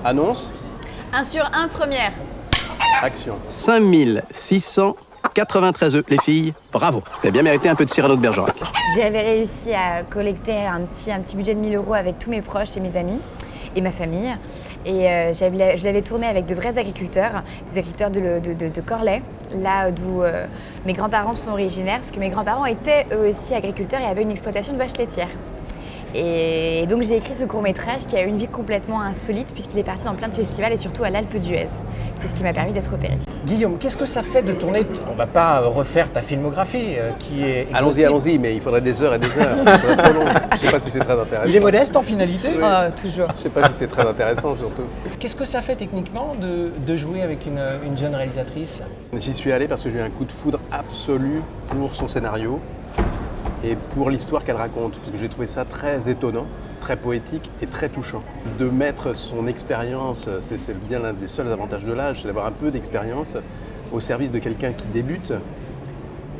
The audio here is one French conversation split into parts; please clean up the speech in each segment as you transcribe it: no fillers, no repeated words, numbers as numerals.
Annonce, 1 sur 1 première. action. 5693 œufs, les filles, bravo. Vous avez bien mérité un peu de Cyrano de Bergerac. J'avais réussi à collecter un petit budget de 1 000 € avec tous mes proches et mes amis et ma famille. Et je l'avais tourné avec de vrais agriculteurs, des agriculteurs de Corlay, là d'où mes grands-parents sont originaires, parce que mes grands-parents étaient eux aussi agriculteurs et avaient une exploitation de vaches laitières. Et donc j'ai écrit ce court-métrage qui a eu une vie complètement insolite puisqu'il est parti dans plein de festivals et surtout à l'Alpe d'Huez. C'est ce qui m'a permis d'être repérée. Guillaume, qu'est-ce que ça fait de tourner? On va pas refaire ta filmographie qui est exhaustive. Allons-y, mais il faudrait des heures et des heures. Ça serait trop long. Je sais pas si c'est très intéressant. Il est modeste en finalité. Oui. Oh, toujours. Je sais pas si c'est très intéressant surtout. Qu'est-ce que ça fait techniquement de jouer avec une jeune réalisatrice? J'y suis allé parce que j'ai eu un coup de foudre absolu pour son scénario et pour l'histoire qu'elle raconte, parce que j'ai trouvé ça très étonnant, très poétique et très touchant. De mettre son expérience, c'est bien l'un des seuls avantages de l'âge, c'est d'avoir un peu d'expérience au service de quelqu'un qui débute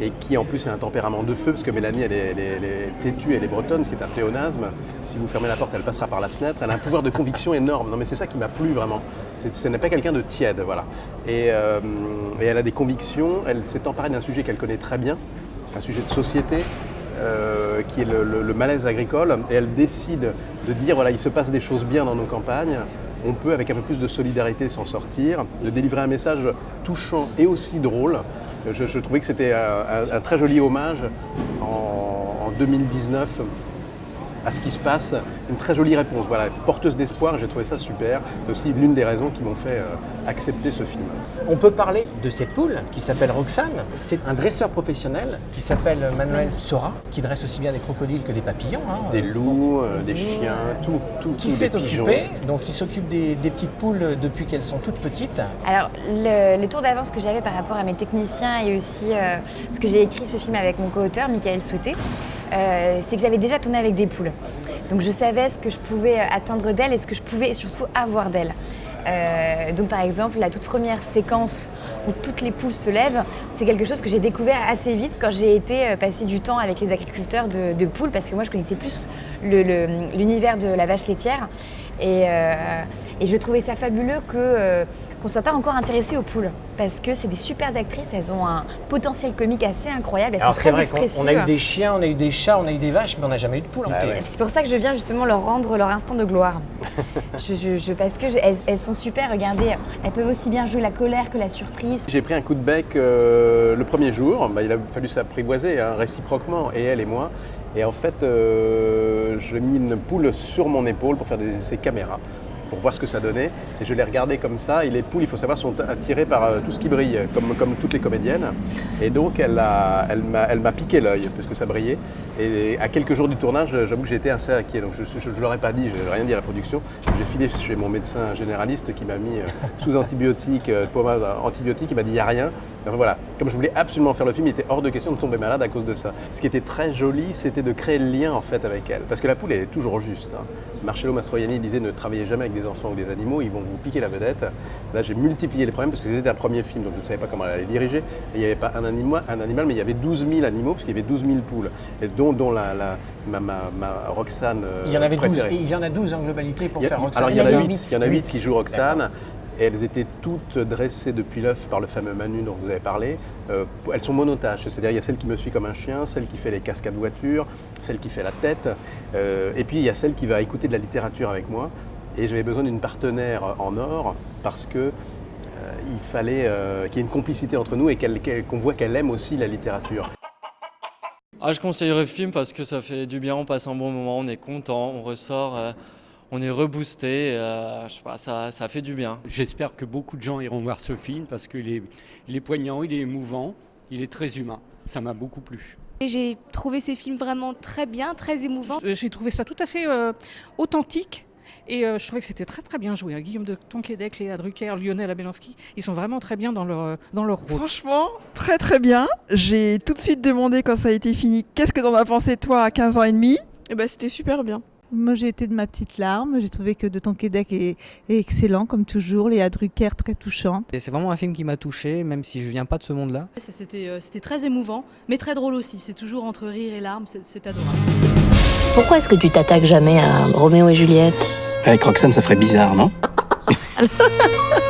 et qui en plus a un tempérament de feu, parce que Mélanie elle est têtue, elle est bretonne, ce qui est un pléonasme. Si vous fermez la porte, elle passera par la fenêtre. Elle a un pouvoir de conviction énorme. Non mais c'est ça qui m'a plu vraiment. Ce n'est pas quelqu'un de tiède, voilà. Et elle a des convictions, elle s'est emparée d'un sujet qu'elle connaît très bien, un sujet de société, qui est le malaise agricole, et elle décide de dire voilà, il se passe des choses bien dans nos campagnes, on peut avec un peu plus de solidarité s'en sortir, de délivrer un message touchant et aussi drôle. Je trouvais que c'était un très joli hommage en 2019 à ce qui se passe, une très jolie réponse, voilà, porteuse d'espoir, j'ai trouvé ça super. C'est aussi l'une des raisons qui m'ont fait accepter ce film. On peut parler de cette poule qui s'appelle Roxane. C'est un dresseur professionnel qui s'appelle Manuel Sora, qui dresse aussi bien des crocodiles que des papillons. Des loups, des chiens, tout. Qui s'est occupé, donc il s'occupe des petites poules depuis qu'elles sont toutes petites. Alors, le tour d'avance que j'avais par rapport à mes techniciens et aussi ce que j'ai écrit ce film avec mon co-auteur, Michael Souté, c'est que j'avais déjà tourné avec des poules. Donc je savais ce que je pouvais attendre d'elles et ce que je pouvais surtout avoir d'elles. Donc par exemple, la toute première séquence où toutes les poules se lèvent, c'est quelque chose que j'ai découvert assez vite quand j'ai été passer du temps avec les agriculteurs de poules, parce que moi je connaissais plus l'univers de la vache laitière. Et je trouvais ça fabuleux qu'on ne soit pas encore intéressé aux poules, parce que c'est des super actrices, elles ont un potentiel comique assez incroyable, elles Alors sont c'est très vrai expressives. qu'on a eu des chiens, on a eu des chats, on a eu des vaches, mais on n'a jamais eu de poules. ouais. C'est pour ça que je viens justement leur rendre leur instant de gloire. Parce que elles sont super, regardez, elles peuvent aussi bien jouer la colère que la surprise. J'ai pris un coup de bec le premier jour, il a fallu s'apprivoiser réciproquement, et elle et moi. Et en fait, je mis une poule sur mon épaule pour faire des essais caméra, pour voir ce que ça donnait. Et je l'ai regardée comme ça. Et les poules, il faut savoir, sont attirées par tout ce qui brille, comme toutes les comédiennes. Et donc, elle m'a piqué l'œil, parce que ça brillait. Et à quelques jours du tournage, j'avoue que j'ai été assez inquiet. Donc, je ne l'aurais pas dit, je n'ai rien dit à la production. J'ai filé chez mon médecin généraliste qui m'a mis sous antibiotiques, il m'a dit il n'y a rien. Enfin, voilà, comme je voulais absolument faire le film, il était hors de question de tomber malade à cause de ça. Ce qui était très joli, c'était de créer le lien en fait avec elle. Parce que la poule, elle est toujours juste. Marcello Mastroianni disait ne travaillez jamais avec des enfants ou des animaux, ils vont vous piquer la vedette. Là, j'ai multiplié les problèmes parce que c'était un premier film, donc je ne savais pas comment elle allait diriger. Et il n'y avait pas un animal, mais il y avait 12 000 animaux, parce qu'il y avait 12 000 poules. Et dont ma Roxane Il y en avait 12, préférée. et il y en a 12 en globalité pour faire Roxane. Alors il y en a 8, Il y en a 8 qui jouent Roxane. Et elles étaient toutes dressées depuis l'œuf par le fameux Manu dont vous avez parlé. Elles sont monotaches, c'est-à-dire il y a celle qui me suit comme un chien, celle qui fait les cascades voitures, celle qui fait la tête, et puis il y a celle qui va écouter de la littérature avec moi. Et j'avais besoin d'une partenaire en or parce que il fallait qu'il y ait une complicité entre nous et qu'on voit qu'elle aime aussi la littérature. Je conseillerais le film parce que ça fait du bien, on passe un bon moment, on est content, on ressort. On est reboosté, je sais pas, ça fait du bien. J'espère que beaucoup de gens iront voir ce film parce qu'il est poignant, il est émouvant, il est très humain. Ça m'a beaucoup plu. J'ai trouvé ce film vraiment très bien, très émouvant. J'ai trouvé ça tout à fait authentique. Et je trouvais que c'était très très bien joué. Guillaume de Tonquédec, Léa Drucker, Lionel Abelansky, ils sont vraiment très bien dans leur rôle. Franchement, très très bien. J'ai tout de suite demandé quand ça a été fini, qu'est-ce que t'en as pensé toi à 15 ans et demi ? Et c'était super bien. Moi, j'ai été de ma petite larme. J'ai trouvé que De Tonquédec est excellent, comme toujours. Léa Drucker, très touchante. Et c'est vraiment un film qui m'a touché, même si je viens pas de ce monde-là. C'était très émouvant, mais très drôle aussi. C'est toujours entre rire et larmes, c'est adorable. Pourquoi est-ce que tu t'attaques jamais à Roméo et Juliette ? Avec Roxane, ça ferait bizarre, non ? mal.